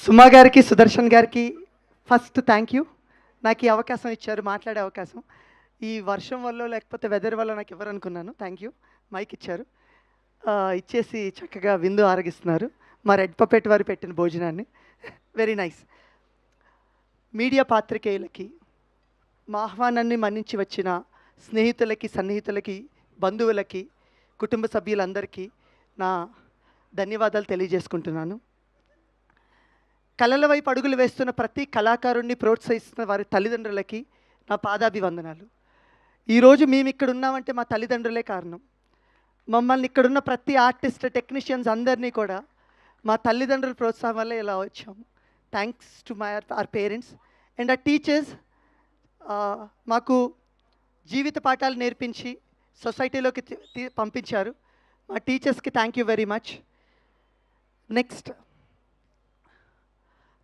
సుమా గారికి, సుదర్శన్ గారికి first thank you. నాకు ఈ అవకాశం ఇచ్చారు, మాట్లాడే అవకాశం. ఈ వర్షం వల్ల లేకపోతే వెదర్ వల్ల నాకు ఇవ్వరనుకున్నాను. Thank you. మైక్ ఇచ్చారు. ఇచ్చేసి చక్కగా విందు ఆరగిస్తున్నారు. మా రెడ్ పపెట్ వారు పెట్టిన భోజనాన్ని. Very nice. మీడియా పాత్రికేయులకి, మా ఆహ్వానాన్ని మన్నించి వచ్చిన స్నేహితులకి, సన్నిహితులకి, బంధువులకి, కుటుంబ సభ్యులందరికీ నా ధన్యవాదాలు తెలియజేసుకుంటున్నాను. కళల వైపు అడుగులు వేస్తున్న ప్రతి కళాకారుణ్ణి ప్రోత్సహిస్తున్న వారి తల్లిదండ్రులకి నా పాదాభివందనాలు. ఈరోజు మేము ఇక్కడ ఉన్నామంటే మా తల్లిదండ్రులే కారణం. మమ్మల్ని ఇక్కడున్న ప్రతి ఆర్టిస్ట్, టెక్నీషియన్స్ అందరినీ కూడా మా తల్లిదండ్రుల ప్రోత్సాహం వల్ల ఇలా వచ్చాము. Thanks to our parents and ఆ టీచర్స్. మాకు జీవిత పాఠాలు నేర్పించి సొసైటీలోకి పంపించారు. మా టీచర్స్కి thank you very much. Next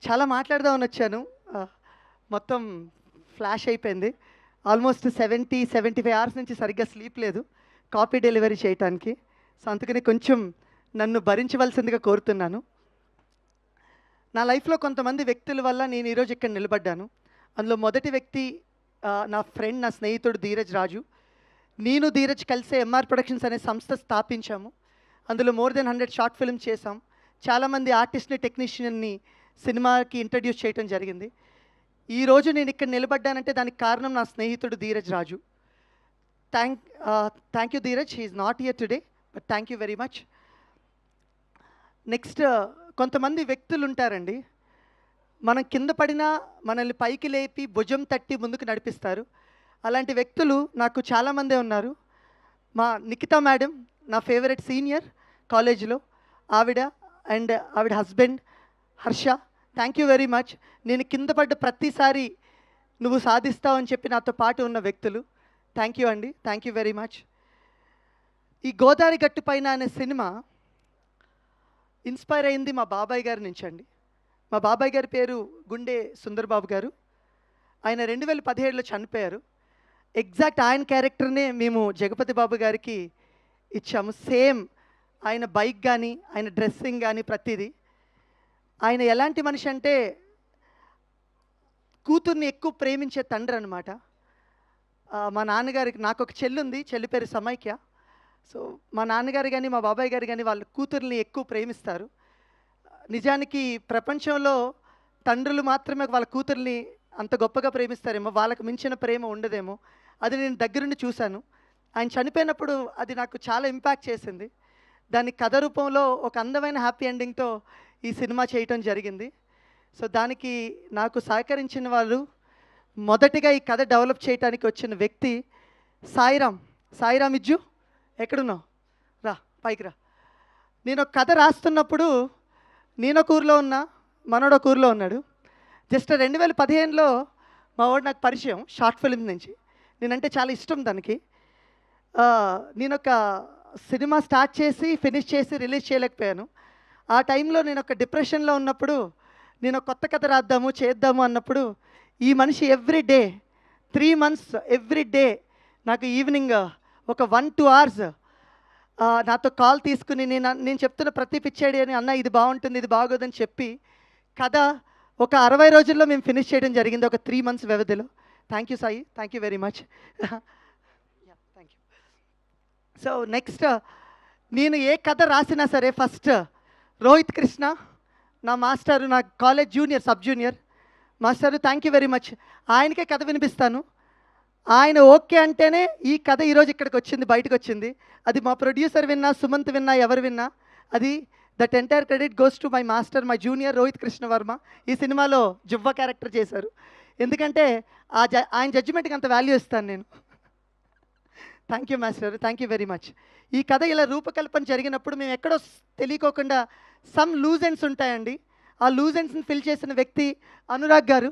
చాలా మాట్లాడదామని వచ్చాను, మొత్తం ఫ్లాష్ అయిపోయింది. ఆల్మోస్ట్ 75 అవర్స్ నుంచి సరిగ్గా స్లీప్ లేదు కాపీ డెలివరీ చేయటానికి. సో అందుకని కొంచెం నన్ను భరించవలసిందిగా కోరుతున్నాను. నా లైఫ్లో కొంతమంది వ్యక్తుల వల్ల నేను ఈరోజు ఇక్కడ నిలబడ్డాను. అందులో మొదటి వ్యక్తి నా ఫ్రెండ్, నా స్నేహితుడు ధీరజ్ రాజు. నేను ధీరజ్ కలిసే ఎంఆర్ ప్రొడక్షన్స్ అనే సంస్థ స్థాపించాము. అందులో మోర్ దెన్ 100 షార్ట్ ఫిల్మ్స్ చేసాం. చాలామంది ఆర్టిస్ట్ని, టెక్నీషియన్ని సినిమాకి ఇంట్రడ్యూస్ చేయడం జరిగింది. ఈరోజు నేను ఇక్కడ నిలబడ్డానంటే దానికి కారణం నా స్నేహితుడు Dheeraj Raju. Thank you Dheeraj. He is not here today, but thank you very much. Next, కొంతమంది వ్యక్తులు ఉంటారండి, మనం కింద పడినా మనల్ని పైకి లేపి భుజం తట్టి ముందుకు నడిపిస్తారు. అలాంటి వ్యక్తులు నాకు చాలామందే ఉన్నారు. మా నిఖితా మేడం, నా ఫేవరెట్ సీనియర్ కాలేజీలో, ఆవిడ అండ్ ఆవిడ husband Harsha, thank you very much. నేను కింద పడ్డ ప్రతిసారి నువ్వు సాధిస్తావు అని చెప్పి నాతో పాటు ఉన్న వ్యక్తులు, థ్యాంక్ యూ అండి, థ్యాంక్ యూ వెరీ మచ్. ఈ గోదావరి గట్టు పైన అనే సినిమా ఇన్స్పైర్ అయింది మా బాబాయ్ గారి నుంచి అండి. మా బాబాయ్ గారి పేరు గుండె సుందర్బాబు గారు. ఆయన 2017లో చనిపోయారు. ఎగ్జాక్ట్ ఆయన క్యారెక్టర్నే మేము జగపతి బాబు గారికి ఇచ్చాము. సేమ్ ఆయన బైక్ కానీ, ఆయన డ్రెస్సింగ్ కానీ, ప్రతిదీ. ఆయన ఎలాంటి మనిషి అంటే కూతుర్ని ఎక్కువ ప్రేమించే తండ్రి అనమాట. మా నాన్నగారికి, నాకు ఒక చెల్లి ఉంది, చెల్లి పేరు సమైక్య. సో మా నాన్నగారు కానీ, మా బాబాయ్ గారు కానీ వాళ్ళ కూతుర్ని ఎక్కువ ప్రేమిస్తారు. నిజానికి ప్రపంచంలో తండ్రులు మాత్రమే వాళ్ళ కూతుర్ని అంత గొప్పగా ప్రేమిస్తారేమో, వాళ్ళకు మించిన ప్రేమ ఉండదేమో. అది నేను దగ్గరుండి చూశాను. ఆయన చనిపోయినప్పుడు అది నాకు చాలా ఇంపాక్ట్ చేసింది. దాని కథ రూపంలో ఒక అందమైన హ్యాపీ ఎండింగ్తో ఈ సినిమా చేయటం జరిగింది. సో దానికి నాకు సహకరించిన వాళ్ళు, మొదటిగా ఈ కథ డెవలప్ చేయడానికి వచ్చిన వ్యక్తి సాయిరామ్ ఇజ్జు, ఎక్కడున్నావు? రా, పైకి రా. నేను ఒక కథ రాస్తున్నప్పుడు నేను ఒక ఊరిలో ఉన్నా, మనోడు ఒక ఊరిలో ఉన్నాడు. జస్ట్ 2015లో మా వాడు నాకు పరిచయం షార్ట్ ఫిల్మ్ నుంచి. నేనంటే చాలా ఇష్టం దానికి. నేను ఒక సినిమా స్టార్ట్ చేసి ఫినిష్ చేసి రిలీజ్ చేయలేకపోయాను. ఆ టైంలో నేను ఒక డిప్రెషన్లో ఉన్నప్పుడు, నేను కొత్త కథ రాద్దాము చేద్దాము అన్నప్పుడు, ఈ మనిషి every day 3 months every day నాకు ఈవినింగ్ ఒక 1-2 hours నాతో కాల్ తీసుకుని నేను చెప్తున్న ప్రతి పిచ్చాడి అని, అన్న ఇది బాగుంటుంది, ఇది బాగోదని చెప్పి కథ ఒక 60 రోజుల్లో మేము ఫినిష్ చేయడం జరిగింది, ఒక 3 months వ్యవధిలో. Thank you Sai, thank you very much. Thank you. So next, నేను ఏ కథ రాసినా సరే ఫస్ట్ రోహిత్ కృష్ణ, నా మాస్టరు, నా college junior, sub junior master, thank you very much. ఆయనకే కథ వినిపిస్తాను. ఆయన ఓకే అంటేనే ఈ కథ ఈరోజు ఇక్కడికి వచ్చింది, బయటకు వచ్చింది. అది మా ప్రొడ్యూసర్ విన్నా, సుమంత్ విన్నా, ఎవరు విన్నా, అది that entire credit goes to my master, my junior Rohit Krishna Varma. ఈ సినిమాలో జువ్వ క్యారెక్టర్ చేశారు. ఎందుకంటే ఆయన జడ్జిమెంట్కి అంత వాల్యూ ఇస్తాను నేను. Thank you master, thank you very much. ఈ కథ ఇలా రూపకల్పన జరిగినప్పుడు మేము ఎక్కడో తెలియకోకుండా సమ్ లూజ్ ఎండ్స్ ఉంటాయండి. ఆ లూజ్ ఎండ్స్ని ఫిల్ చేసిన వ్యక్తి అనురాగ్ గారు.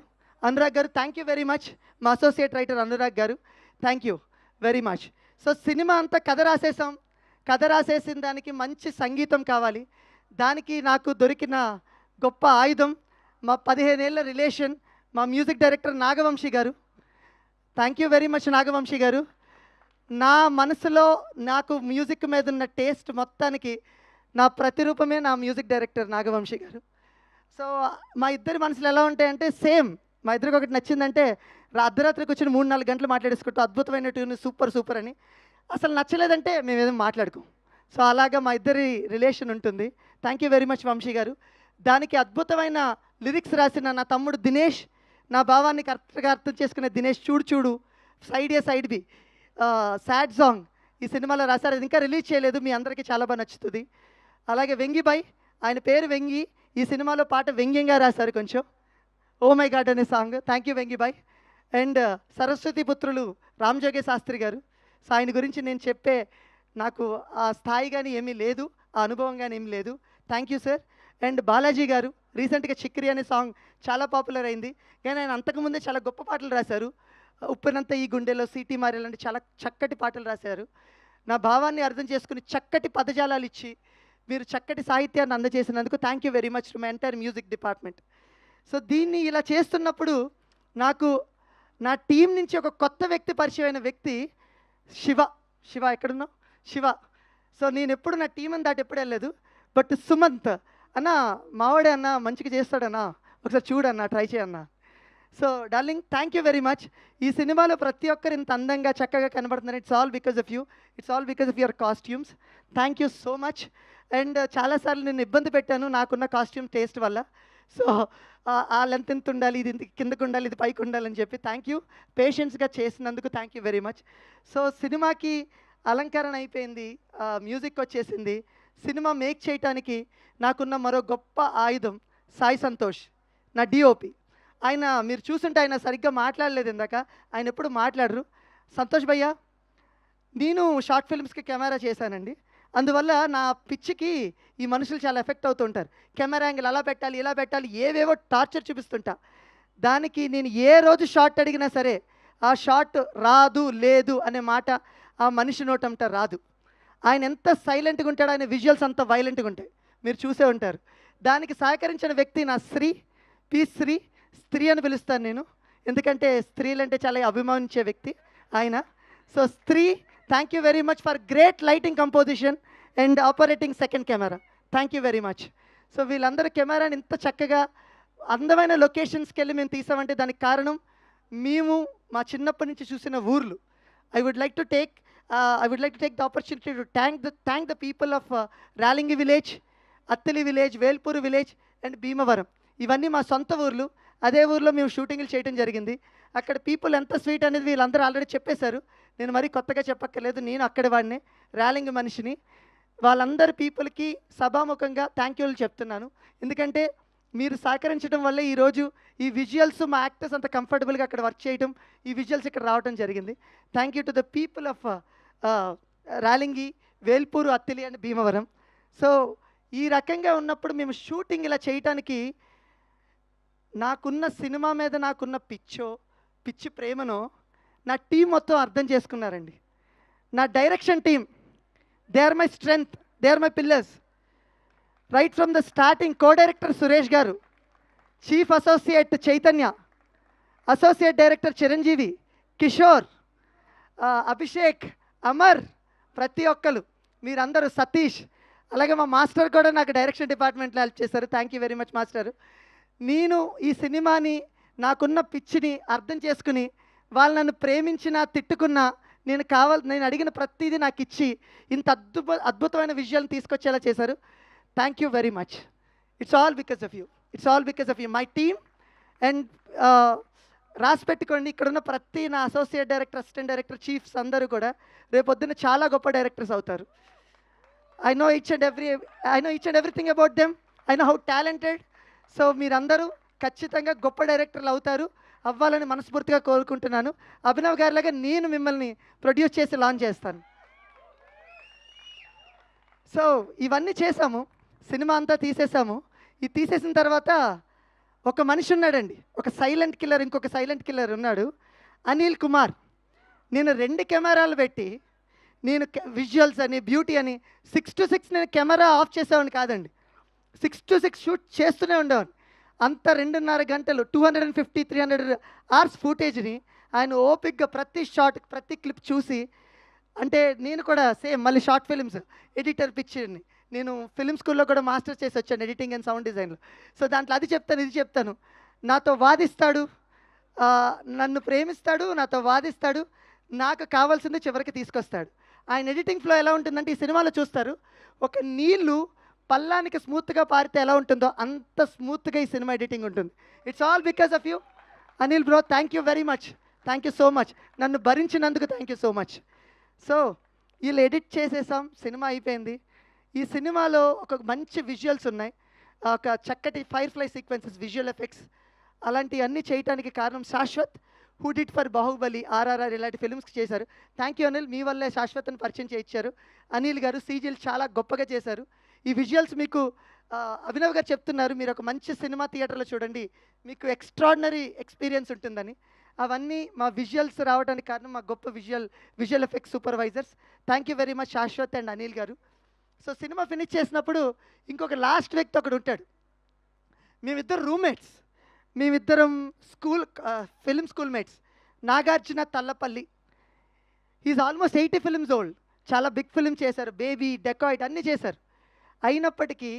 Thank you very much. మా అసోసియేట్ రైటర్ అనురాగ్ గారు, thank you very much. So cinema అంతా కథ రాసేసాం. కథ రాసేసిన దానికి మంచి సంగీతం కావాలి. దానికి నాకు దొరికిన గొప్ప ఆయుధం మా 15 ఏళ్ళ రిలేషన్, మా music director Nagavamshi garu. Thank you very much Nagavamshi garu. నా మనసులో నాకు మ్యూజిక్ మీద ఉన్న టేస్ట్ మొత్తానికి నా ప్రతిరూపమే నా మ్యూజిక్ డైరెక్టర్ నాగవంశీ గారు. సో మా ఇద్దరి మనసులు ఎలా ఉంటాయంటే సేమ్. మా ఇద్దరికి ఒకటి నచ్చిందంటే అర్ధరాత్రికి వచ్చిన 3-4 గంటలు మాట్లాడేసుకుంటూ అద్భుతమైన ట్యూన్, సూపర్ సూపర్ అని. అసలు నచ్చలేదంటే మేము ఏదో మాట్లాడుకోం. సో అలాగా మా ఇద్దరి రిలేషన్ ఉంటుంది. Thank you very much Vamshi garu. దానికి అద్భుతమైన లిరిక్స్ రాసిన నా తమ్ముడు దినేష్, నా భావాన్ని కరెక్ట్గా అర్థం చేసుకునే దినేష్, చూడు చూడు, సైడ్ ఏ సైడ్ బి, సాడ్ సాంగ్ ఈ సినిమాలో రాశారు. అది ఇంకా రిలీజ్ చేయలేదు, మీ అందరికీ చాలా బాగా నచ్చుతుంది. అలాగే వెంగిబాయ్, ఆయన పేరు వెంగి, ఈ సినిమాలో పాట వ్యంగ్యంగా రాశారు కొంచెం, ఓ మై గాడ్ అనే సాంగ్. థ్యాంక్ యూ వెంగిబాయ్. అండ్ సరస్వతి పుత్రులు రామజోగే శాస్త్రి గారు. సో ఆయన గురించి నేను చెప్పే నాకు ఆ స్థాయి కానీ ఏమీ లేదు, ఆ అనుభవం కానీ ఏమీ లేదు. Thank you sir. And Balaji గారు రీసెంట్గా చిక్కిరి అనే సాంగ్ చాలా పాపులర్ అయింది, కానీ ఆయన అంతకుముందే చాలా గొప్ప పాటలు రాశారు. ఉప్పినంత ఈ గుండెలో, సిటీ మారే లాంటి చాలా చక్కటి పాటలు రాశారు. నా భావాన్ని అర్థం చేసుకుని చక్కటి పదజాలాలు ఇచ్చి మీరు చక్కటి సాహిత్యాన్ని అందజేసినందుకు thank you very much to my entire music department. So దీన్ని ఇలా చేస్తున్నప్పుడు నాకు నా టీం నుంచి ఒక కొత్త వ్యక్తి పరిచయం అయిన వ్యక్తి శివ. శివ ఎక్కడున్నావు? శివ. సో నేను ఎప్పుడు నా టీం అని దాటి ఎప్పుడు వెళ్ళలేదు. బట్ సుమంత్ అన్న, మావాడే అన్న, మంచిగా చేస్తాడన్నా, ఒకసారి చూడన్నా, ట్రై చేయన్నా. So darling, thank you very much. ఈ సినిమాలో ప్రతి ఒక్కరు ఇంత అందంగా చక్కగా కనబడుతున్నారు. It's all because of you, it's all because of your costumes. Thank you so much. And చాలాసార్లు నేను ఇబ్బంది పెట్టాను నాకున్న కాస్ట్యూమ్ టేస్ట్ వల్ల. సో ఆ లెంత్ ఎంత ఉండాలి, ఇది ఇంత కిందకు ఉండాలి, ఇది పైకి ఉండాలని చెప్పి థ్యాంక్ యూ. పేషెన్స్గా చేసినందుకు thank you very much. So సినిమాకి అలంకరణ అయిపోయింది, మ్యూజిక్ వచ్చేసింది. సినిమా మేక్ చేయటానికి నాకున్న మరో గొప్ప ఆయుధం సాయి సంతోష్, నా డిఓపి. ఆయన మీరు చూస్తుంటే ఆయన సరిగ్గా మాట్లాడలేదు ఇందాక, ఆయన ఎప్పుడు మాట్లాడరు. సంతోష్ భయ్య, నేను షార్ట్ ఫిల్మ్స్కి కెమెరా చేశానండి, అందువల్ల నా పిచ్చికి ఈ మనుషులు చాలా ఎఫెక్ట్ అవుతుంటారు. కెమెరా యాంగిల్ అలా పెట్టాలి, ఇలా పెట్టాలి, ఏవేవో టార్చర్ చూపిస్తుంటా. దానికి నేను ఏ రోజు షార్ట్ అడిగినా సరే ఆ షార్ట్ రాదు లేదు అనే మాట ఆ మనిషి నోటంట రాదు. ఆయన ఎంత సైలెంట్గా ఉంటాడో, ఆయన విజువల్స్ అంత వైలెంట్గా ఉంటాయి, మీరు చూసే ఉంటారు. దానికి సహకరించిన వ్యక్తి నా శ్రీ, పి శ్రీ. స్త్రీ అని పిలుస్తాను నేను, ఎందుకంటే స్త్రీలంటే చాలా అభిమానించే వ్యక్తి ఆయన. సో స్త్రీ, thank you very much for great lighting composition and operating second camera. Thank you very much. So వీళ్ళందరూ కెమెరాని ఇంత చక్కగా అందమైన లొకేషన్స్కి వెళ్ళి మేము తీసామంటే దానికి కారణం మేము మా చిన్నప్పటి నుంచి చూసిన ఊర్లు. I would like to take the opportunity to thank the people of Ralingi village, Attili village, Velpuru village and Bhimavaram. ఇవన్నీ మా సొంత ఊర్లు. అదే ఊర్లో మేము షూటింగ్లు చేయడం జరిగింది. అక్కడ పీపుల్ ఎంత స్వీట్ అనేది వీళ్ళందరూ ఆల్రెడీ చెప్పేశారు, నేను మరీ కొత్తగా చెప్పక్కర్లేదు. నేను అక్కడి వాడిని, రాలింగ్ మనిషిని. వాళ్ళందరి పీపుల్కి సభాముఖంగా థ్యాంక్ యూలు చెప్తున్నాను. ఎందుకంటే మీరు సహకరించడం వల్లే ఈరోజు ఈ విజువల్స్, మా యాక్టర్స్ అంత కంఫర్టబుల్గా అక్కడ వర్క్ చేయడం, ఈ విజువల్స్ ఇక్కడ రావడం జరిగింది. Thank you to the people of Ralingi, Velpuru, Attili and Bhimavaram. So ఈ రకంగా ఉన్నప్పుడు మేము షూటింగ్ ఇలా చేయటానికి నాకున్న సినిమా మీద నాకున్న పిచ్చి ప్రేమనో నా టీం మొత్తం అర్థం చేసుకున్నారండి. నా direction team, they are my strength, they are my pillars. Right from the starting co director Suresh garu, chief associate Chaitanya, associate director Chiranjeevi, Kishore, Abhishek, Amar, ప్రతి ఒక్కరు మీరందరూ, సతీష్, అలాగే మా మాస్టర్ కూడా నాకు డైరెక్షన్ డిపార్ట్మెంట్లో హెల్ప్ చేశారు. Thank you very much master. నేను ఈ సినిమాని, నాకున్న పిచ్చిని అర్థం చేసుకుని వాళ్ళు నన్ను ప్రేమించినా తిట్టుకున్నా నేను అడిగిన ప్రతిదీ నాకు ఇచ్చి ఇంత అద్భుతమైన విజువల్ని తీసుకొచ్చేలా చేశారు. Thank you very much. It's all because of you, it's all because of you my team. And రాసి పెట్టుకోండి, ఇక్కడున్న ప్రతి నా associate director, assistant director, chiefs అందరూ కూడా రేపొద్దున చాలా గొప్ప డైరెక్టర్స్ అవుతారు. I know each and everything about them. I know how talented. So మీరందరూ ఖచ్చితంగా గొప్ప డైరెక్టర్లు అవుతారు, అవ్వాలని మనస్ఫూర్తిగా కోరుకుంటున్నాను. అభినవ్ గారిలాగా నేను మిమ్మల్ని ప్రొడ్యూస్ చేసి లాంచ్ చేస్తాను. సో ఇవన్నీ చేసాము, సినిమా అంతా తీసేసాము. ఇది తీసేసిన తర్వాత ఒక మనిషి ఉన్నాడండి, ఒక సైలెంట్ కిల్లర్, ఇంకొక సైలెంట్ కిల్లర్ ఉన్నాడు, అనిల్ కుమార్. నేను 2 కెమెరాలు పెట్టి నేను విజువల్స్ అని, బ్యూటీ అని 6 to 6 నేను కెమెరా ఆఫ్ చేసేవాడిని కాదండి. 6 to 6 షూట్ చేస్తూనే ఉండేవాడిని. అంత 2.5 గంటలు, 250-300 hours ఫుటేజ్ని ఆయన ఓపిక్గా ప్రతి షాట్, ప్రతి క్లిప్ చూసి, అంటే నేను కూడా సేమ్ మళ్ళీ షార్ట్ ఫిలిమ్స్ ఎడిటర్ పిక్చర్ని నేను ఫిల్మ్ స్కూల్లో కూడా మాస్టర్స్ చేసి వచ్చాను ఎడిటింగ్ అండ్ సౌండ్ డిజైన్లో. సో దాంట్లో అది చెప్తాను, ఇది చెప్తాను. నాతో వాదిస్తాడు, నన్ను ప్రేమిస్తాడు, నాతో వాదిస్తాడు, నాకు కావాల్సింది చివరికి తీసుకొస్తాడు. ఆయన ఎడిటింగ్ ఫ్లో ఎలా ఉంటుందంటే ఈ సినిమాలో చూస్తారు, ఒక నీళ్లు పల్లానికి స్మూత్గా పారితే ఎలా ఉంటుందో అంత స్మూత్గా ఈ సినిమా ఎడిటింగ్ ఉంటుంది. It's all because of you Anil bro. Thank you very much, thank you so much. నన్ను భరించినందుకు thank you so much. So వీళ్ళు ఎడిట్ చేసేసాం, సినిమా అయిపోయింది. ఈ సినిమాలో ఒక మంచి విజువల్స్ ఉన్నాయి, ఒక చక్కటి firefly sequences, visual effects, అలాంటివన్నీ చేయడానికి కారణం Shashwat, who did for Baahubali, RRR ఇలాంటి ఫిల్మ్స్కి చేశారు. థ్యాంక్ యూ అనిల్, మీ వల్లే శాశ్వత్ని పరిచయం చేయించారు. అనిల్ గారు సీజీలు చాలా గొప్పగా చేశారు. ఈ విజువల్స్ మీకు అభినవ్ గారు చెప్తున్నారు, మీరు ఒక మంచి సినిమా థియేటర్లో చూడండి, మీకు ఎక్స్ట్రాడినరీ ఎక్స్పీరియన్స్ ఉంటుందని. అవన్నీ మా విజువల్స్ రావడానికి కారణం మా గొప్ప visual effects supervisors. Thank you very much Shashwat and Anil garu. So cinema finish చేసినప్పుడు ఇంకొక లాస్ట్ వ్యక్తి ఒకడు ఉంటాడు. మేమిద్దరు రూమ్మేట్స్, మేమిద్దరం film school mates. Nagarjuna Tallapalli, is almost 80 films old, చాలా బిగ్ ఫిల్మ్ చేశారు, బేబీ, డెకాయిట్ అన్నీ చేశారు. అయినప్పటికీ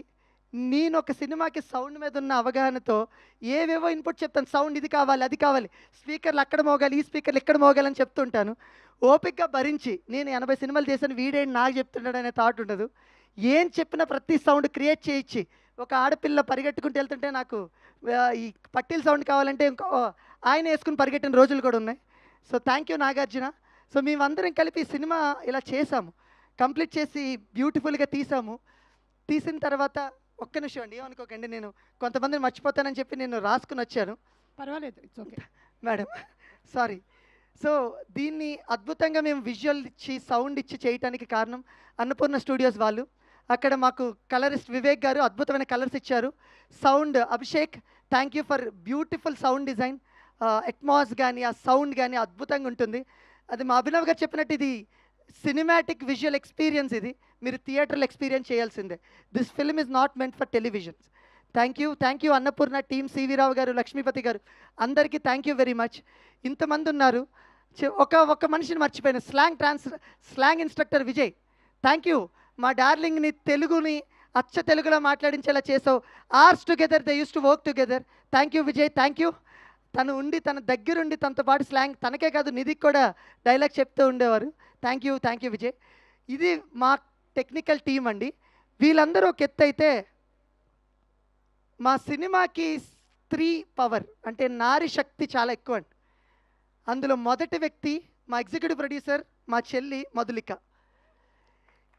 నేను ఒక సినిమాకి సౌండ్ మీద ఉన్న అవగాహనతో ఏవేవో ఇన్పుట్ చెప్తాను, సౌండ్ ఇది కావాలి, అది కావాలి, స్పీకర్లు అక్కడ మోగాలి, ఈ స్పీకర్లు ఇక్కడ మోగాలని చెప్తుంటాను. ఓపికగా భరించి, నేను 80 సినిమాలు చేశాను, వీడేంటి నాకు చెప్తున్నాడు అనే థాట్ ఉండదు. ఏం చెప్పినా ప్రతి సౌండ్ క్రియేట్ చేయించి, ఒక ఆడపిల్ల పరిగెట్టుకుంటూ వెళ్తుంటే నాకు ఈ పట్టీల సౌండ్ కావాలంటే ఆయన వేసుకుని పరిగెట్టిన రోజులు కూడా ఉన్నాయి. So thank you Nagarjuna. So మేమందరం కలిపి సినిమా ఇలా చేసాము, కంప్లీట్ చేసి బ్యూటిఫుల్గా తీసాము. తీసిన తర్వాత ఒక్క నిమిషం అండి, ఏమనుకోకండి, నేను కొంతమందిని మర్చిపోతానని చెప్పి నేను రాసుకుని వచ్చాను. పర్వాలేదు, it's okay madam, sorry. So దీన్ని అద్భుతంగా మేము విజువల్ ఇచ్చి సౌండ్ ఇచ్చి చేయడానికి కారణం అన్నపూర్ణ స్టూడియోస్ వాళ్ళు. అక్కడ మాకు కలరిస్ట్ వివేక్ గారు అద్భుతమైన కలర్స్ ఇచ్చారు. Sound Abhishek, thank you for beautiful sound design. Atmos కానీ ఆ సౌండ్ కానీ అద్భుతంగా ఉంటుంది. అది మా అభినవ్ గారు చెప్పినట్టు ఇది సినిమాటిక్ విజువల్ ఎక్స్పీరియన్స్, ఇది మీరు థియేటర్లో ఎక్స్పీరియన్స్ చేయాల్సిందే. This film is not meant for televisions. Thank you Annapurna team, CV Rao garu, Lakshmipathi గారు, అందరికీ థ్యాంక్ యూ వెరీ మచ్. ఇంతమంది ఉన్నారు. ఒక మనిషిని మర్చిపోయాను, slang instructor Vijay, thank you. మా డార్లింగ్ని తెలుగుని అచ్చ తెలుగులో మాట్లాడించేలా చేసావు. Ours together they use to work together. Thank you Vijay, thank you. తను ఉండి తన దగ్గరుండి తనతో పాటు స్లాంగ్, తనకే కాదు నిధికి కూడా డైలాగ్ చెప్తూ ఉండేవారు. Thank you Vijay. ఇది మా టెక్నికల్ టీం అండి. వీళ్ళందరూ ఒక ఎత్తు అయితే, మా సినిమాకి స్త్రీ పవర్ అంటే నారీ శక్తి చాలా ఎక్కువ అండి. అందులో మొదటి వ్యక్తి మా ఎగ్జిక్యూటివ్ ప్రొడ్యూసర్, మా చెల్లి మధులిక.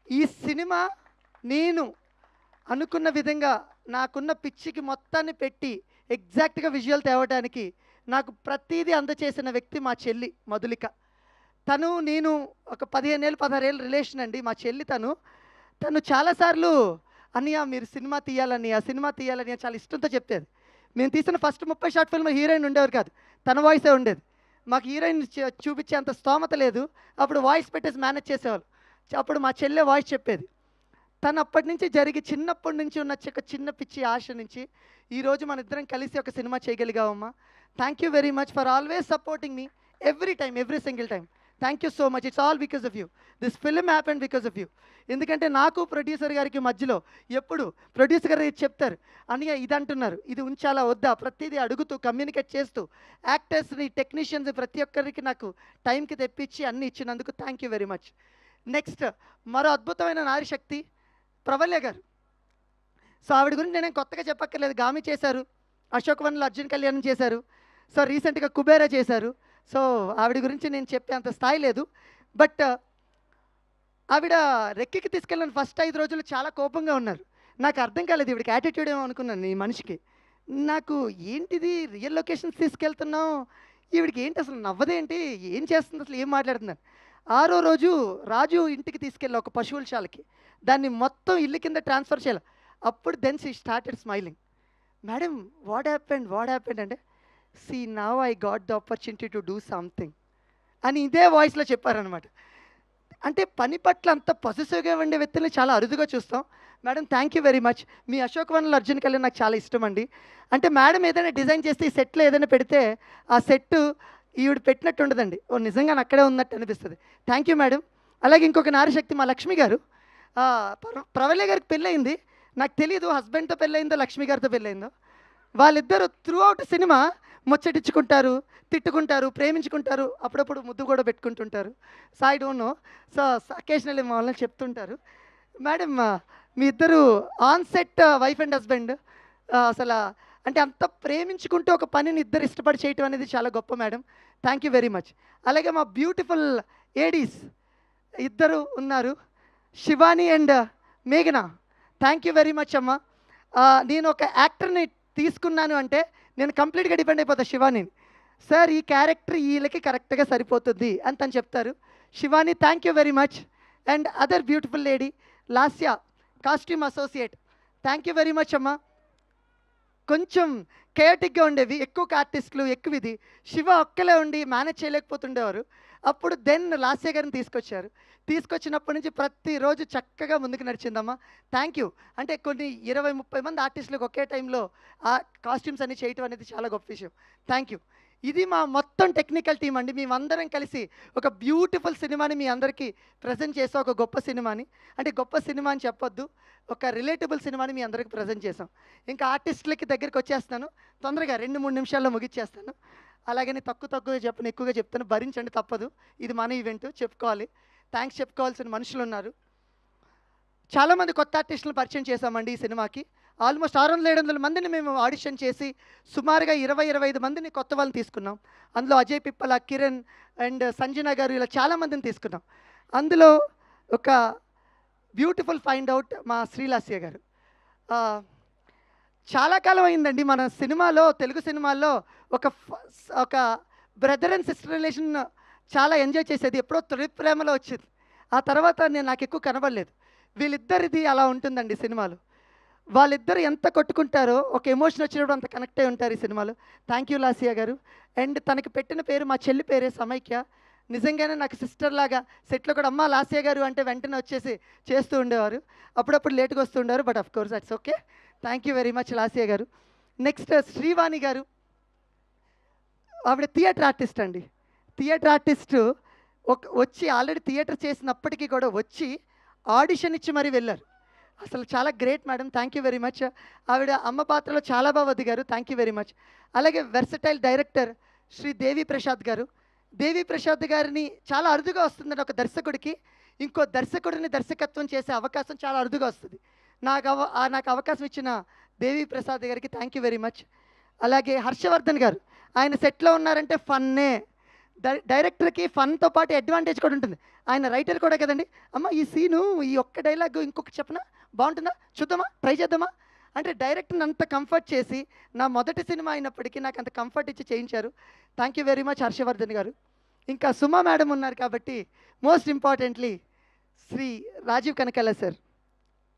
ఈ సినిమా నేను అనుకున్న విధంగా నాకున్న పిచ్చికి మొత్తాన్ని పెట్టి ఎగ్జాక్ట్గా విజువల్ తేవడానికి నాకు ప్రతిదీ అందచేసిన వ్యక్తి మా చెల్లి మధులిక. తను నేను ఒక 15 ఏళ్ళు 16 ఏళ్ళు రిలేషన్ అండి. మా చెల్లి తను చాలాసార్లు అన్నయ్య మీరు సినిమా తీయాలని చాలా ఇష్టంతో చెప్పేది. మేము తీసిన ఫస్ట్ 30 షార్ట్ ఫిల్మ్ హీరోయిన్ ఉండేవారు కాదు, తన వాయిసే ఉండేది. మాకు హీరోయిన్ చూపించే అంత స్తోమత లేదు, అప్పుడు వాయిస్ పెట్టేసి మేనేజ్ చేసేవాళ్ళు. అప్పుడు మా చెల్లె వాయిస్ చెప్పేది. తను అప్పటి నుంచి చిన్నప్పటి నుంచి ఉన్న చిన్న పిచ్చి ఆశ నుంచి ఈరోజు మన ఇద్దరం కలిసి ఒక సినిమా చేయగలిగామమ్మా. Thank you very much for always supporting me every single time. Thank you so much. It's all because of you. This film happened because of you. ఎందుకంటే నాకు ప్రొడ్యూసర్ గారికి మధ్యలో ఎప్పుడు ప్రొడ్యూసర్ గారు చెప్తారు, అన్నయ్య ఇది అంటున్నారు, ఇది ఉంచాలా వద్దా, ప్రతిదీ అడుగుతూ కమ్యూనికేట్ చేస్తూ యాక్టర్స్ని, టెక్నీషియన్స్ ప్రతి ఒక్కరికి నాకు టైంకి తెప్పించి అన్నీ ఇచ్చినందుకు thank you very much. Next మరో అద్భుతమైన నారీ శక్తి ప్రవల్య గారు. సో ఆవిడ గురించి నేనేం కొత్తగా చెప్పక్కర్లేదు, గామి చేశారు, అశోక్ వన్లో అర్జున్ కళ్యాణ్ చేశారు, సో రీసెంట్గా కుబేరా చేశారు. సో ఆవిడ గురించి నేను చెప్పే అంత స్థాయి లేదు. బట్ ఆవిడ రెక్కికి తీసుకెళ్ళిన ఫస్ట్ 5 రోజులు చాలా కోపంగా ఉన్నారు. నాకు అర్థం కాలేదు, ఈవిడికి యాటిట్యూడ్ ఏమో అనుకున్నాను ఈ మనిషికి. నాకు ఏంటిది రియల్ లొకేషన్స్ తీసుకెళ్తున్నాం, ఈవిడికి ఏంటి అసలు నవ్వదేంటి, ఏం చేస్తుంది అసలు, ఏం మాట్లాడుతున్నారు. 6వ రోజు రాజు ఇంటికి తీసుకెళ్ళి ఒక పశువుల శాలకి, దాన్ని మొత్తం ఇల్లు కింద ట్రాన్స్ఫర్ చేయాలి. అప్పుడు then she started smiling. Madam what happened అంటే, see now I got the opportunity to do something అని ఇదే వాయిస్లో చెప్పారనమాట. అంటే పని పట్ల అంత పొసెసివ్గా ఉండే వ్యక్తుల్ని చాలా అరుదుగా చూస్తాం. Madam thank you very much. మీ అశోక్ వన్లో అర్జున్ కళ్యాణ్ నాకు చాలా ఇష్టం అండి. అంటే మేడం ఏదైనా డిజైన్ చేస్తే ఈ సెట్లో ఏదైనా పెడితే ఆ సెట్ ఈవిడ పెట్టినట్టు ఉండదండి, నిజంగా అక్కడే ఉన్నట్టు అనిపిస్తుంది. Thank you madam. అలాగే ఇంకొక నారీశక్తి మా లక్ష్మి గారు. ప్రవల్య గారికి పెళ్ళయింది, నాకు తెలియదు హస్బెండ్తో పెళ్ళయిందో లక్ష్మి గారితో పెళ్ళయిందో. వాళ్ళిద్దరూ త్రూ అవుట్ సినిమా ముచ్చటించుకుంటారు, తిట్టుకుంటారు, ప్రేమించుకుంటారు, అప్పుడప్పుడు ముద్దు కూడా పెట్టుకుంటుంటారు. So I don't know. So occasionally మా వాళ్ళని చెప్తుంటారు. మేడం, మీ ఇద్దరు on set wife and husband అసలు అంటే అంత ప్రేమించుకుంటూ ఒక పనిని ఇద్దరు ఇష్టపడి చేయటం అనేది చాలా గొప్ప madam. Thank you very much. అలాగే మా బ్యూటిఫుల్ ఏడీస్ ఇద్దరు ఉన్నారు, శివాని అండ్ మేఘన. థ్యాంక్ యూ వెరీ మచ్ అమ్మ. నేను ఒక యాక్టర్ని తీసుకున్నాను అంటే నేను కంప్లీట్గా డిపెండ్ అయిపోతాను శివానీని. సార్ ఈ క్యారెక్టర్ వీళ్ళకి కరెక్ట్గా సరిపోతుంది అని తను చెప్తారు. Shivani thank you very much. And other beautiful lady Lasya, costume associate. Thank you very much అమ్మ. కొంచెం కేయటిక్గా ఉండేవి, ఎక్కువ ఆర్టిస్టులు ఎక్కువ ఇది, శివ ఒక్కలే ఉండి మేనేజ్ చేయలేకపోతుండేవారు. అప్పుడు దెన్ లాస్య గారిని తీసుకొచ్చారు. తీసుకొచ్చినప్పటి నుంచి ప్రతిరోజు చక్కగా ముందుకు నడిచిందమ్మా. Thank you. అంటే కొన్ని 20-30 మంది ఆర్టిస్టులకు ఒకే టైంలో ఆ కాస్ట్యూమ్స్ అన్ని చేయటం అనేది చాలా గొప్ప విషయం. Thank you. ఇది మా మొత్తం టెక్నికల్ టీం అండి. మేమందరం కలిసి ఒక బ్యూటిఫుల్ సినిమాని మీ అందరికీ ప్రజెంట్ చేసాం. ఒక గొప్ప సినిమాని, అంటే గొప్ప సినిమా అని చెప్పొద్దు, ఒక రిలేటబుల్ సినిమాని మీ అందరికీ ప్రజెంట్ చేసాం. ఇంకా ఆర్టిస్టులకి దగ్గరికి వచ్చేస్తాను, తొందరగా 2-3 నిమిషాల్లో ముగిచ్చేస్తాను. అలాగని తక్కువగా చెప్పను, ఎక్కువగా చెప్తాను, భరించండి తప్పదు. ఇది మన ఈవెంట్, చెప్పుకోవాలి. థ్యాంక్స్ చెప్పుకోవాల్సిన మనుషులు ఉన్నారు. చాలామంది కొత్త ఆర్టిస్టులను పరిచయం చేశామండి ఈ సినిమాకి. ఆల్మోస్ట్ 600-700 మందిని మేము ఆడిషన్ చేసి సుమారుగా 20-25 మందిని కొత్త వాళ్ళని తీసుకున్నాం. అందులో అజయ్ పిప్పల, కిరణ్ అండ్ సంజన గారు, ఇలా చాలామందిని తీసుకున్నాం. అందులో ఒక బ్యూటిఫుల్ ఫైండ్ అవుట్ మా శ్రీలాస్య గారు. చాలా కాలం అయిందండి మన సినిమాలో, తెలుగు సినిమాల్లో ఒక బ్రదర్ అండ్ సిస్టర్ రిలేషన్ చాలా ఎంజాయ్ చేసేది. ఎప్పుడో తొలి ప్రేమలో వచ్చింది, ఆ తర్వాత నాకు ఎక్కువ కనబడలేదు. వీళ్ళిద్దరిది అలా ఉంటుందండి సినిమాలో. వాళ్ళిద్దరు ఎంత కొట్టుకుంటారో, ఒక ఎమోషన్ వచ్చినప్పుడు అంత కనెక్ట్ అయి ఉంటారు ఈ సినిమాలో. థ్యాంక్ యూ లాస్య గారు. అండ్ తనకి పెట్టిన పేరు, మా చెల్లి పేరే సమైక్య. నిజంగానే నాకు సిస్టర్ లాగా సెట్లో కూడా అమ్మ లాస్య గారు అంటే వెంటనే వచ్చేసి చేస్తూ ఉండేవారు. అప్పుడప్పుడు లేట్గా వస్తూ ఉండేవారు, but of course అట్స్ okay. Thank you very much Lasya గారు. నెక్స్ట్ శ్రీవాణి గారు. ఆవిడ థియేటర్ ఆర్టిస్ట్ అండి. థియేటర్ ఆర్టిస్టు వచ్చి ఆల్రెడీ థియేటర్ చేసినప్పటికీ కూడా వచ్చి ఆడిషన్ ఇచ్చి మరీ వెళ్ళారు. అసలు చాలా great madam, thank you very much. ఆవిడ అమ్మ పాత్రలో చాలా బాగా వదిగారు, థ్యాంక్ యూ వెరీ మచ్. అలాగే వెర్సటైల్ డైరెక్టర్ శ్రీ దేవి ప్రసాద్ గారు. దేవి ప్రసాద్ గారిని చాలా అరుదుగా వస్తుందండి ఒక దర్శకుడికి ఇంకో దర్శకుడిని దర్శకత్వం చేసే అవకాశం చాలా అరుదుగా వస్తుంది. నాకు అవకాశం ఇచ్చిన దేవి ప్రసాద్ గారికి థ్యాంక్ యూ వెరీ మచ్. అలాగే హర్షవర్ధన్ గారు, ఆయన సెట్లో ఉన్నారంటే ఫన్నే. డైరెక్టర్కి ఫన్తో పాటు అడ్వాంటేజ్ కూడా ఉంటుంది. ఆయన రైటర్ కూడా కదండి. అమ్మ ఈ సీను, ఈ ఒక్క డైలాగ్ ఇంకొకటి చెప్పనా, బాగుంటుందా, చూద్దామా, ట్రై చేద్దామా అంటే డైరెక్టర్ని అంత కంఫర్ట్ చేసి, నా మొదటి సినిమా అయినప్పటికీ నాకు అంత కంఫర్ట్ ఇచ్చి చేయించారు. Thank you very much Harshavardhan garu. ఇంకా సుమా మేడం ఉన్నారు కాబట్టి most importantly Shri Rajeev Kanakala sir.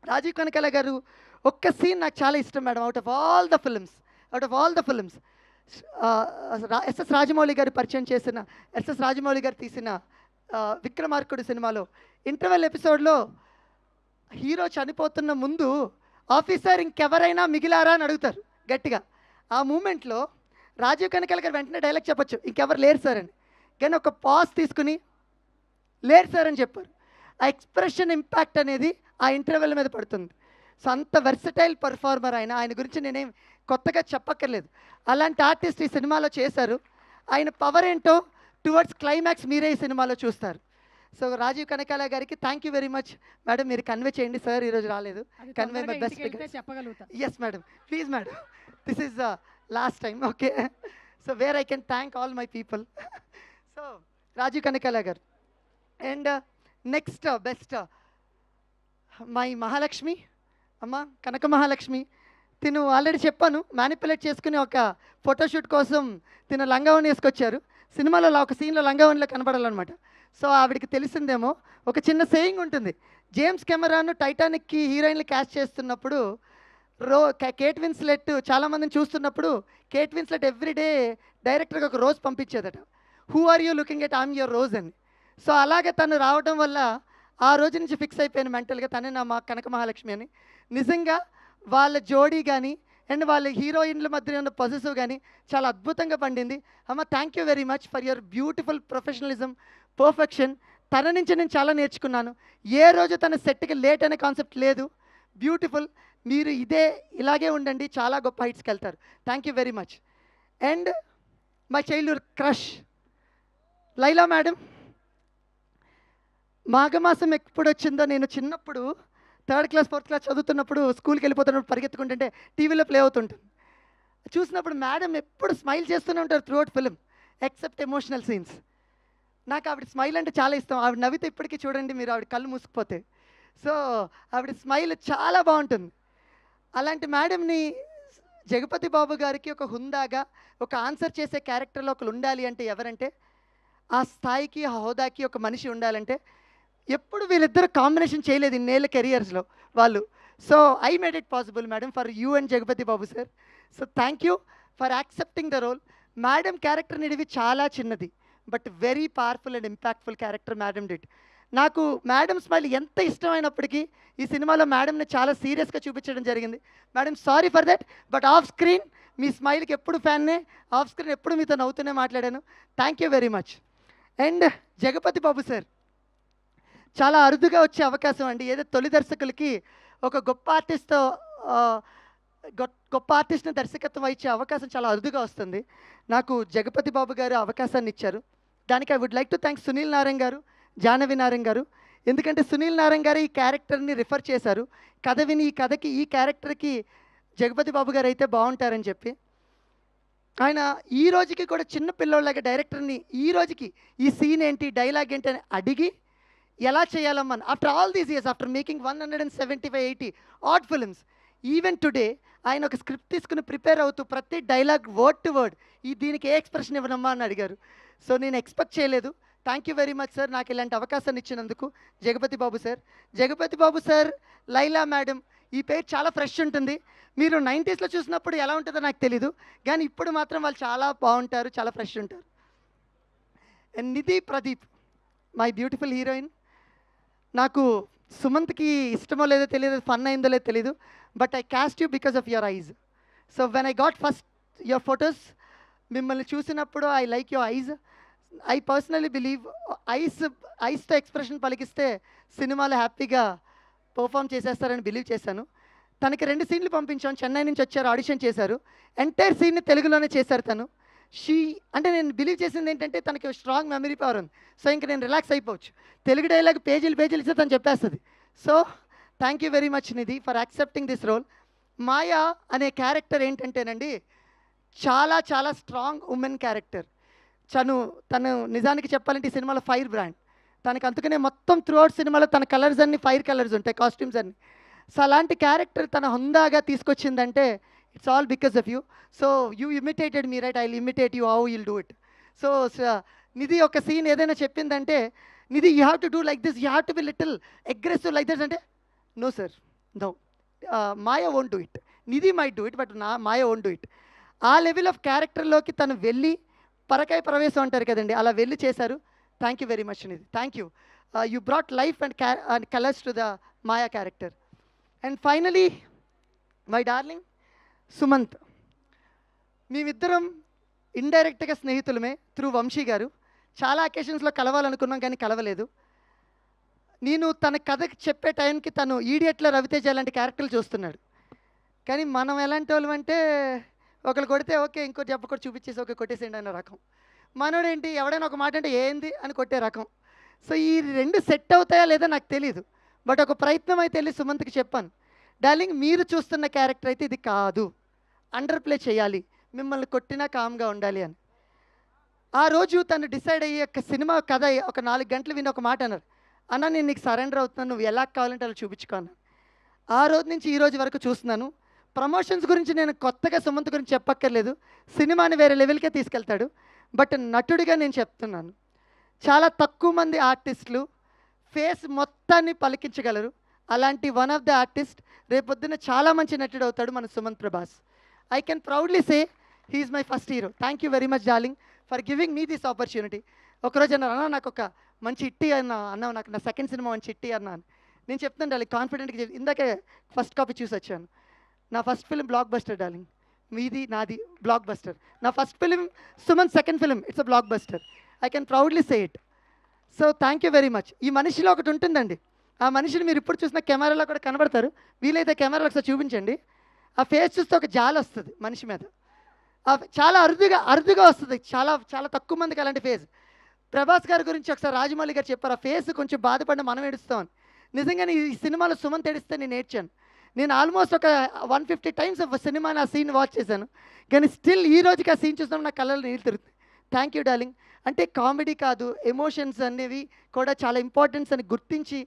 Rajeev Kanakala garu ఒక్క సీన్ నాకు చాలా ఇష్టం madam. Out of all the films SS Rajamouli garu పరిచయం చేసిన, ఎస్ఎస్ రాజమౌళి గారు తీసిన విక్రమార్కుడు సినిమాలో ఇంటర్వెల్ ఎపిసోడ్లో హీరో చనిపోతున్న ముందు ఆఫీసర్ ఇంకెవరైనా మిగిలారా అని అడుగుతారు గట్టిగా. ఆ మూమెంట్లో రాజీవ్ కనకాల గారు వెంటనే డైలాగ్ చెప్పొచ్చు, ఇంకెవరు లేరు సార్ అని. కానీ ఒక పాజ్ తీసుకుని లేరు సార్ అని చెప్పారు. ఆ ఎక్స్ప్రెషన్ ఇంపాక్ట్ అనేది ఆ ఇంటర్వెల్ మీద పడుతుంది. సో అంత వెర్సటైల్ పర్ఫార్మర్ ఆయన గురించి నేనేం కొత్తగా చెప్పక్కర్లేదు. అలాంటి ఆర్టిస్ట్ ఈ సినిమాలో చేశారు. ఆయన పవర్ ఏంటో టువర్డ్స్ క్లైమాక్స్ మీరే ఈ సినిమాలో చూస్తారు. సో రాజీవ్ కనకాల గారికి thank you very much madam. మీరు కన్వే చేయండి, సార్ ఈరోజు రాలేదు. కన్వే మై బెస్ట్ చెప్పగలుగుతా. Yes madam, please madam, this is the last time, okay. So where I can thank all my people. So Rajeev Kanakala garu. And next best my Mahalakshmi అమ్మ, కనక మహాలక్ష్మి. తిను already చెప్పాను, manipulate చేసుకుని ఒక ఫోటోషూట్ కోసం తిను లంగావని వేసుకొచ్చారు. సినిమాలో ఒక సీన్లో లంగావనిలో కనపడాలన్నమాట. సో ఆవిడికి తెలిసిందేమో, ఒక చిన్న సేయింగ్ ఉంటుంది. జేమ్స్ కెమెరాను టైటానిక్కి హీరోయిన్లు క్యాస్ట్ చేస్తున్నప్పుడు కేట్ విన్స్లెట్ చాలామందిని చూస్తున్నప్పుడు కేట్ విన్స్లెట్ ఎవ్రీడే డైరెక్టర్కి ఒక రోజ్ పంపించేదట. Who are you looking at I'm your rose అని. సో అలాగే తను రావడం వల్ల ఆ రోజు నుంచి ఫిక్స్ అయిపోయాను మెంటల్గా, తనే నా కనక మహాలక్ష్మి అని. నిజంగా వాళ్ళ జోడీ కానీ అండ్ వాళ్ళ హీరోయిన్ల మధ్య ఉన్న పొజిటివ్ కానీ చాలా అద్భుతంగా పండింది. అమ్మ thank you very much for your beautiful professionalism, perfection. తన నుంచి నేను చాలా నేర్చుకున్నాను. ఏ రోజు తన సెట్కి లేట్ అనే కాన్సెప్ట్ లేదు. బ్యూటిఫుల్. మీరు ఇలాగే ఉండండి, చాలా గొప్ప హైట్స్కి వెళ్తారు. Thank you very much. And my childhood crush Laila madam. మాఘమాసం ఎప్పుడు వచ్చిందో, నేను చిన్నప్పుడు 3rd క్లాస్ 4th క్లాస్ చదువుతున్నప్పుడు స్కూల్కి వెళ్ళిపోతున్నప్పుడు పరిగెత్తుకుంటుంటే టీవీలో ప్లే అవుతుంటుంది. చూసినప్పుడు మేడం ఎప్పుడు స్మైల్ చేస్తూనే ఉంటారు throughout film except emotional scenes. నాకు ఆవిడ స్మైల్ అంటే చాలా ఇష్టం. ఆవిడ నవ్వితే ఇప్పటికీ చూడండి మీరు, ఆవిడ కళ్ళు మూసుకుపోతే. సో ఆవిడ స్మైల్ చాలా బాగుంటుంది. అలాంటి మేడంని జగపతి బాబు గారికి ఒక హుందాగా ఒక ఆన్సర్ చేసే క్యారెక్టర్లో ఒకరు ఉండాలి అంటే ఎవరంటే, ఆ స్థాయికి ఆ హోదాకి ఒక మనిషి ఉండాలంటే ఎప్పుడు వీళ్ళిద్దరు కాంబినేషన్ చేయలేదు ఇన్నేళ్ళ కెరియర్స్లో వాళ్ళు. So I made it possible madam for you and Jagapathi Babu sir. So thank you for accepting the role. Madam character నిడివి చాలా చిన్నది, but very powerful and impactful character madam did. నాకు మేడం స్మైల్ ఎంత ఇష్టమైనప్పటికీ ఈ సినిమాలో మేడంని చాలా సీరియస్గా చూపించడం జరిగింది. Madam sorry for that, but off screen మీ స్మైల్కి ఎప్పుడు ఫ్యాన్నే, ఆఫ్ స్క్రీన్ ఎప్పుడు మీతో నవ్వుతూనే మాట్లాడాను. Thank you very much. And Jagapathi Babu sir చాలా అరుదుగా వచ్చే అవకాశం అండి. ఏదో తొలి దర్శకులకి ఒక గొప్ప ఆర్టిస్ట్తో గొప్ప ఆర్టిస్ట్ని దర్శకత్వం ఇచ్చే అవకాశం చాలా అరుదుగా వస్తుంది. నాకు జగపతి బాబు గారు అవకాశాన్ని ఇచ్చారు. దానికి I would like to thank Sunil Narayan garu, Jahnavi Narayan గారు. ఎందుకంటే సునీల్ నారాయణ్ గారు ఈ క్యారెక్టర్ని రిఫర్ చేశారు. కథ విని ఈ కథకి ఈ క్యారెక్టర్కి జగపతి బాబు గారు అయితే బాగుంటారని చెప్పి ఆయన ఈ రోజుకి కూడా చిన్న పిల్లోళ్ళగా డైరెక్టర్ని ఈ రోజుకి ఈ సీన్ ఏంటి, డైలాగ్ ఏంటి అని అడిగి ఎలా చేయాలమ్మని after all these years, after making 175-80 odd films, even today ఆయన ఒక స్క్రిప్ట్ తీసుకుని ప్రిపేర్ అవుతూ ప్రతి డైలాగ్ వర్డ్ టు వర్డ్ దీనికి ఏ ఎక్స్ప్రెషన్ ఇవ్వనమ్మా అని అడిగారు. సో నేను ఎక్స్పెక్ట్ చేయలేదు. Thank you very much sir నాకు ఇలాంటి అవకాశాన్ని ఇచ్చినందుకు Jagapathi Babu sir. Jagapathi Babu sir, Laila madam, ఈ పేరు చాలా ఫ్రెష్ ఉంటుంది. మీరు 90sలో చూసినప్పుడు ఎలా ఉంటుందో నాకు తెలీదు, కానీ ఇప్పుడు మాత్రం వాళ్ళు చాలా బాగుంటారు, చాలా ఫ్రెష్ ఉంటారు. And Nidhi Pradeep, my beautiful heroine. నాకు సుమంత్కి ఇష్టమో లేదో తెలియదు, ఫన్ అయిందో లేదో తెలీదు, but I cast you because of your eyes. So when I got first your photos, మిమ్మల్ని చూసినప్పుడు I like your eyes. I personally believe ఐస్తో ఎక్స్ప్రెషన్ పలికిస్తే సినిమాలో హ్యాపీగా పర్ఫామ్ చేసేస్తారని బిలీవ్ చేశాను. తనకి 2 సీన్లు పంపించాం, చెన్నై నుంచి వచ్చారు, ఆడిషన్ చేశారు, ఎంటైర్ సీన్ని తెలుగులోనే చేశారు తను. అంటే నేను బిలీవ్ చేసింది ఏంటంటే తనకి స్ట్రాంగ్ మెమరీ పవర్ ఉంది. సో ఇంక నేను రిలాక్స్ అయిపోవచ్చు. తెలుగు డైలాగ్ పేజీలు ఇస్తే తను చెప్పేస్తుంది. So thank you very much Nidhi for accepting this role. Maya అనే క్యారెక్టర్ ఏంటంటేనండి చాలా చాలా స్ట్రాంగ్ ఉమెన్ క్యారెక్టర్. తను నిజానికి చెప్పాలంటే ఈ సినిమాలో ఫైర్ బ్రాండ్. తనకి అందుకనే మొత్తం త్రూఅవుట్ సినిమాలో తన కలర్స్ అన్నీ ఫైర్ కలర్స్ ఉంటాయి, కాస్ట్యూమ్స్ అన్నీ. సో అలాంటి క్యారెక్టర్ తన హుందాగా తీసుకొచ్చిందంటే it's all because of you. So you imitated me right, I will imitate you, how you'll do it. So Nidhi ఒక సీన్ ఏదైనా చెప్పిందంటే, Nidhi you have to do like this, you have to be little aggressive like this అంటే, no sir, no, Maya won't do it, Nidhi might do it, but Maya won't do it. ఆ level of క్యారెక్టర్లోకి తను వెళ్ళి పరకాయ ప్రవేశం అంటారు కదండి, అలా వెళ్ళి చేశారు. Thank you very much Nidhi, thank you. You brought life and colours to the Maya character. And finally my darling Sumanth. మేమిద్దరం ఇండైరెక్ట్గా స్నేహితులమే త్రూ వంశీ గారు. చాలా అకేషన్స్లో కలవాలనుకున్నాం కానీ కలవలేదు. నేను తన కథకి చెప్పే టైంకి తను ఈడియట్లో రవితేజ లాంటి క్యారెక్టర్లు చూస్తున్నాడు. కానీ మనం ఎలాంటి వాళ్ళం అంటే ఒకరు కొడితే ఓకే, ఇంకోటి చెప్పకుండా చూపించేసి ఓకే కొట్టేసేయండి అన్న రకం. మనోడేంటి ఎవడైనా ఒక మాట అంటే ఏంది అని కొట్టే రకం. సో ఈ 2 సెట్ అవుతాయా లేదా నాకు తెలీదు, బట్ ఒక ప్రయత్నం అయితే వెళ్ళి సుమంత్కి చెప్పాను, డార్లింగ్ మీరు చూస్తున్న క్యారెక్టర్ అయితే ఇది కాదు, అండర్ ప్లే చేయాలి, మిమ్మల్ని కొట్టినా కామ్గా ఉండాలి అని. ఆ రోజు తను డిసైడ్ అయ్యి ఒక సినిమా కథ ఒక 4 గంటలు విని ఒక మాట అన్నారు, అన్న నేను నీకు సరెండర్ అవుతున్నాను, నువ్వు ఎలా కావాలంటే అలా చూపించుకోను. ఆ రోజు నుంచి ఈ రోజు వరకు చూస్తున్నాను. ప్రమోషన్స్ గురించి నేను కొత్తగా సుమంత్ గురించి చెప్పక్కర్లేదు, సినిమాని వేరే లెవెల్కే తీసుకెళ్తాడు. బట్ నటుడిగా నేను చెప్తున్నాను, చాలా తక్కువ మంది ఆర్టిస్టులు ఫేస్ మొత్తాన్ని పలికించగలరు. అలాంటి వన్ ఆఫ్ ద ఆర్టిస్ట్ రేపొద్దున చాలా మంచి నటుడు అవుతాడు మన Sumanth Prabhas. I can proudly say he's my first hero. Thank you very much darling for giving me this opportunity. ఒకరోజు అన్నారు, అన్న నాకు ఒక మంచి ఇట్టి అన్నావు, నాకు నా సెకండ్ సినిమా మంచి ఇట్టి అన్నాను. నేను చెప్తాను డార్లింగ్, కాన్ఫిడెంట్గా ఇందాకే ఫస్ట్ కాపీ చూసి వచ్చాను. నా first film block buster darling, మీది నాది బ్లాక్ బస్టర్. నా first film Sumanth second film, it's a block buster. I can proudly say it. So thank you very much. ఈ మనిషిలో ఒకటి ఉంటుందండి. ఆ మనిషిని మీరు ఇప్పుడు చూసిన కెమెరాలో కూడా కనబడతారు. వీలైతే కెమెరాలో ఒకసారి చూపించండి. ఆ ఫేస్ చూస్తే ఒక జాలి వస్తుంది మనిషి మీద. చాలా అరుదుగా వస్తుంది. చాలా చాలా తక్కువ మందికి అలాంటి ఫేస్. ప్రభాస్ గారి గురించి ఒకసారి రాజమౌళి గారు చెప్పారు, ఆ ఫేస్ కొంచెం బాధపడిన మనం ఏడుస్తామని. నిజంగానే ఈ సినిమాలో సుమంత్ ఏడిస్తే నేను ఏడ్చాను. నేను ఆల్మోస్ట్ ఒక 150 టైమ్స్ సినిమాని ఆ సీన్ వాచ్ చేశాను. కానీ స్టిల్ ఈ రోజుకి ఆ సీన్ చూసినప్పుడు నా కళ్ళలో నీళ్ళు తిరుగుతుంది. Thank you darling. అంటే కామెడీ కాదు, ఎమోషన్స్ అనేవి కూడా చాలా ఇంపార్టెన్స్ అని గుర్తించి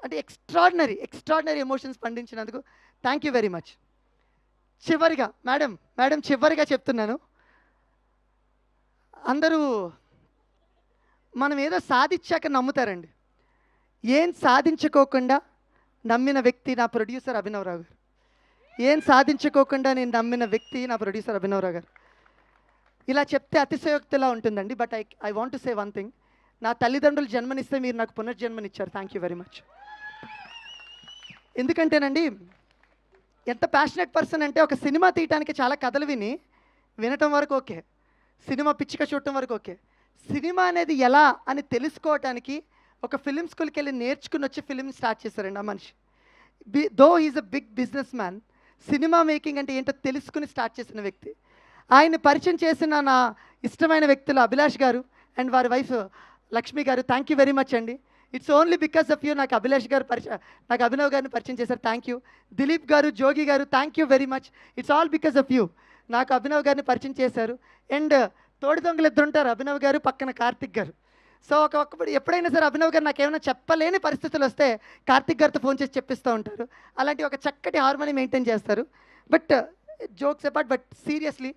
అంటే ఎక్స్ట్రాడినరీ ఎమోషన్స్ పండించినందుకు థ్యాంక్ యూ వెరీ మచ్. చివరిగా మేడం చివరిగా చెప్తున్నాను, అందరూ మనం ఏదో సాధించాక నమ్ముతారండి. ఏం సాధించుకోకుండా నమ్మిన వ్యక్తి నా ప్రొడ్యూసర్ అభినవరావు గారు. ఏం సాధించుకోకుండా నేను నమ్మిన వ్యక్తి నా ప్రొడ్యూసర్ అభినవరావు గారు. ఇలా చెప్తే అతిశయోక్తిలా ఉంటుందండి. But I want to say one thing. నా తల్లిదండ్రులు జన్మనిస్తే మీరు నాకు పునర్జన్మనిచ్చారు. Thank you very much. ఎందుకంటేనండి, ఎంత ప్యాషనెట్ పర్సన్ అంటే, ఒక సినిమా తీయటానికి చాలా కథలు వినటం వరకు ఓకే, సినిమా పిచ్చిక చూడటం వరకు ఓకే, సినిమా అనేది ఎలా అని తెలుసుకోవటానికి ఒక ఫిలిం స్కూల్కి వెళ్ళి నేర్చుకుని వచ్చి ఫిలిం స్టార్ట్ చేశారండి ఆ మనిషి. Though is a big businessman, సినిమా మేకింగ్ అంటే ఏంటో తెలుసుకుని స్టార్ట్ చేసిన వ్యక్తి. ఆయన పరిచయం చేసిన నా ఇష్టమైన వ్యక్తులు అభిలాష్ గారు అండ్ వారి వైఫ్ లక్ష్మి గారు. థ్యాంక్ యూ వెరీ మచ్ అండి. It's only because of you నాకు అభిలాష్ గారు నాకు అభినవ్ గారిని పరిచయం చేశారు. Thank you. దిలీప్ గారు, జోగి గారు, thank you very much. It's all because of you నాకు అభినవ్ గారిని పరిచయం చేశారు. అండ్ తోడి దొంగలు ఇద్దరు ఉంటారు, అభినవ్ గారు పక్కన కార్తిక్ గారు. సో ఒకప్పుడు ఎప్పుడైనా సరే అభినవ్ గారు నాకు ఏమైనా చెప్పలేని పరిస్థితులు వస్తే కార్తిక్ గారితో ఫోన్ చేసి చెప్పిస్తూ ఉంటారు. అలాంటి ఒక చక్కటి హార్మోని మెయింటైన్ చేస్తారు. But jokes apart, but seriously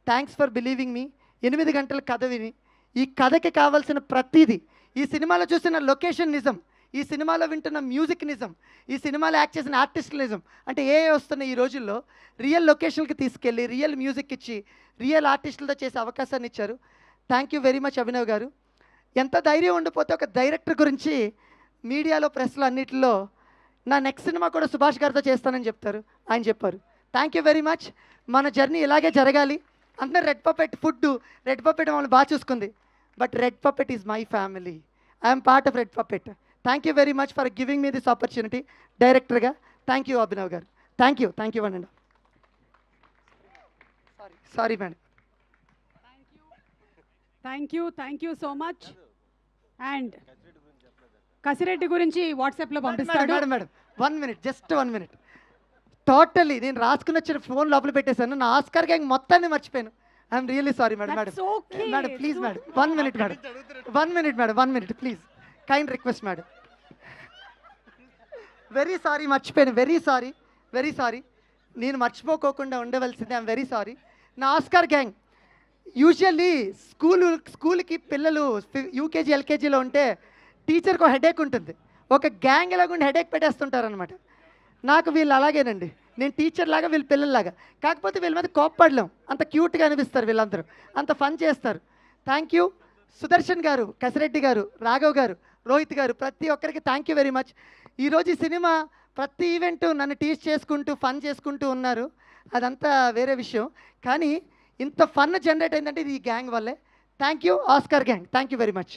thanks for believing me. 8 గంటల కథ విని ఈ కథకి కావాల్సిన ప్రతిదీ, ఈ సినిమాలో చూసిన లొకేషన్ నిజం, ఈ సినిమాలో వింటున్న మ్యూజిక్ నిజం, ఈ సినిమాలో యాక్ట్ చేసిన ఆర్టిస్టులు నిజం. అంటే ఏ వస్తున్నాయి ఈ రోజుల్లో రియల్ లొకేషన్కి తీసుకెళ్ళి రియల్ మ్యూజిక్ ఇచ్చి రియల్ ఆర్టిస్టులతో చేసే అవకాశాన్ని ఇచ్చారు. Thank you very much Abhinav గారు. ఎంత ధైర్యం ఉండిపోతే ఒక డైరెక్టర్ గురించి మీడియాలో, ప్రెస్లో అన్నిటిలో నా నెక్స్ట్ సినిమా కూడా సుభాష్ గారితో చేస్తానని చెప్తారు. ఆయన చెప్పారు. Thank you very much. మన జర్నీ ఇలాగే జరగాలి. అందరూ రెడ్ పపెట్ మమ్మల్ని బాగా చూసుకుంది. But red puppet is my family. I'm part of red puppet. Thank you very much for giving me this opportunity డైరెక్టర్గా. థ్యాంక్ యూ అభినవ్ గారు. థ్యాంక్ యూ అండి. Sorry madam. Thank you so much. And Kasireddy గురించి వాట్సాప్లో పంపిస్తాడు. Madam 1 minute, just 1 minute. Totally నేను రాసుకుని వచ్చిన phone లోపల పెట్టేశాను. నా ఆస్కార్ గ్యాంగ్ మొత్తాన్ని మర్చిపోయాను. I'm really sorry madam. Madam please madam 1 minute madam. 1 minute madam, 1 minute please. Kind request madam. Very sorry, మర్చిపోయాను. Very sorry. నేను మర్చిపోకోకుండా ఉండవలసింది. I'm very sorry. నా ఆస్కార్ గ్యాంగ్ యూజువల్లీ స్కూల్కి పిల్లలు యూకేజీ ఎల్కేజీలో ఉంటే టీచర్కి ఒక హెడేక్ ఉంటుంది. ఒక గ్యాంగ్ ఎలాగుండి హెడేక్ పెట్టేస్తుంటారనమాట. నాకు వీళ్ళు అలాగేనండి. నేను టీచర్ లాగా, వీళ్ళు పిల్లల్లాగా. కాకపోతే వీళ్ళ మీద కోప్పడలేం. అంత క్యూట్గా అనిపిస్తారు వీళ్ళందరూ, అంత ఫన్ చేస్తారు. థ్యాంక్ యూ సుదర్శన్ గారు, కసిరెడ్డి గారు, రాఘవ్ గారు, రోహిత్ గారు, ప్రతి ఒక్కరికి థ్యాంక్ యూ వెరీ మచ్. ఈరోజు ఈ సినిమా ప్రతి ఈవెంట్ నన్ను టీచ్ చేసుకుంటూ ఫన్ చేసుకుంటూ ఉన్నారు. అదంతా వేరే విషయం. కానీ ఇంత ఫన్ జనరేట్ అయిందంటే ఇది ఈ గ్యాంగ్ వల్లే. Thank you Oscar gang. Thank you very much.